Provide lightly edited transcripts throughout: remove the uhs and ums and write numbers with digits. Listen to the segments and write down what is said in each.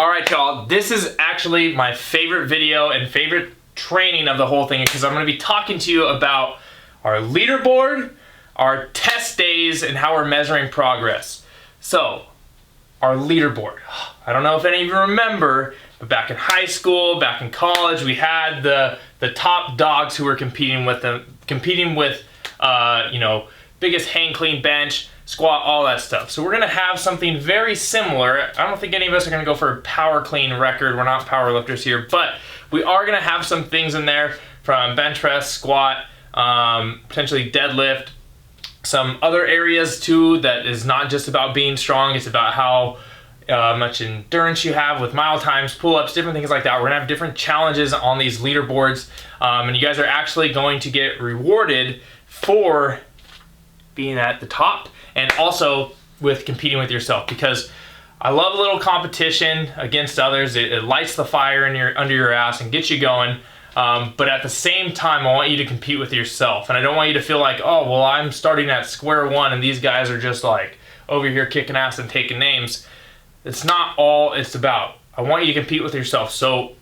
All right, y'all, this is actually my favorite video and favorite training of the whole thing because I'm going to be talking to you about our leaderboard, our test days, and how we're measuring progress. So, our leaderboard. I don't know if any of you remember, but back in high school, back in college, we had the top dogs who were competing with biggest hang clean bench, squat, all that stuff. So we're gonna have something very similar. I don't think any of us are gonna go for a power clean record. We're not power lifters here, but we are gonna have some things in there from bench press, squat, potentially deadlift, some other areas too that is not just about being strong. It's about how much endurance you have with mile times, pull-ups, different things like that. We're gonna have different challenges on these leaderboards, and you guys are actually going to get rewarded for being at the top and also with competing with yourself, because I love a little competition against others. It lights the fire under your ass and gets you going. But at the same time, I want you to compete with yourself. And I don't want you to feel like, oh, well, I'm starting at square one and these guys are just like over here kicking ass and taking names. It's not all it's about. I want you to compete with yourself. So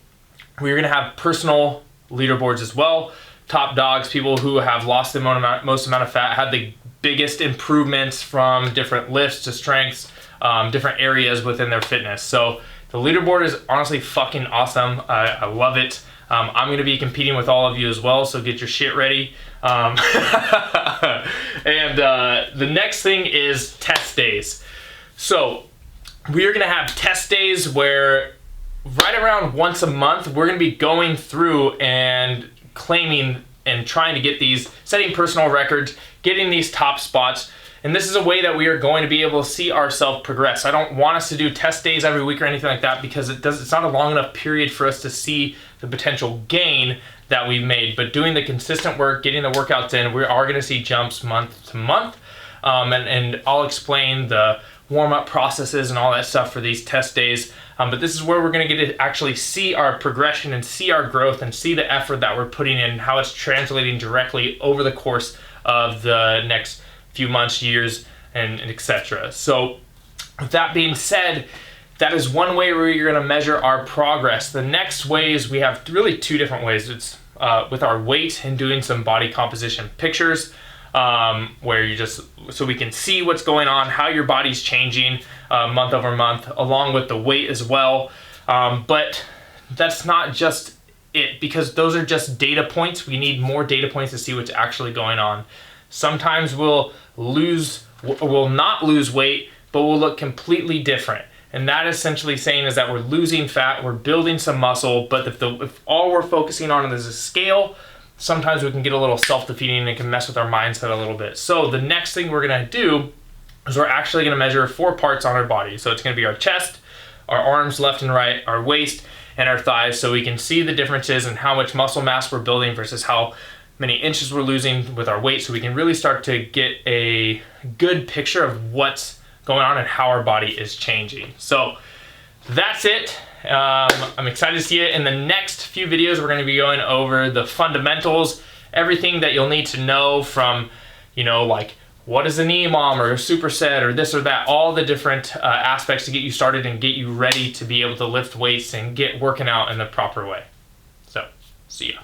we're gonna have personal leaderboards as well. Top dogs, people who have lost the most amount of fat, had the biggest improvements from different lifts to strengths, different areas within their fitness. So the leaderboard is honestly fucking awesome. I love it. I'm going to be competing with all of you as well, so get your shit ready. And the next thing is test days. So we are going to have test days where right around once a month, we're going to be going through and claiming and trying to get these, setting personal records, getting these top spots. And this is a way that we are going to be able to see ourselves progress. I don't want us to do test days every week or anything like that because it's not a long enough period for us to see the potential gain that we've made. But doing the consistent work, getting the workouts in, we are gonna see jumps month to month. And I'll explain the warm-up processes and all that stuff for these test days. But this is where we're gonna get to actually see our progression and see our growth and see the effort that we're putting in and how it's translating directly over the course of the next few months, years, and etc. So with that being said, that is one way where you're gonna measure our progress. The next way is we have really two different ways. It's with our weight and doing some body composition pictures, where you just, so we can see what's going on, how your body's changing month over month, along with the weight as well. But that's not just it, because those are just data points. We need more data points to see what's actually going on. Sometimes we'll not lose weight, but we'll look completely different. And that essentially saying is that we're losing fat, we're building some muscle, but if all we're focusing on is a scale, sometimes we can get a little self-defeating and it can mess with our mindset a little bit. So the next thing we're gonna do is we're actually gonna measure 4 parts on our body. So it's gonna be our chest, our arms left and right, our waist, and our thighs, so we can see the differences in how much muscle mass we're building versus how many inches we're losing with our weight, so we can really start to get a good picture of what's going on and how our body is changing. So that's it. I'm excited to see it. In the next few videos, we're going to be going over the fundamentals, everything that you'll need to know from, like what is an EMOM or a superset or this or that, all the different aspects to get you started and get you ready to be able to lift weights and get working out in the proper way. So, see ya.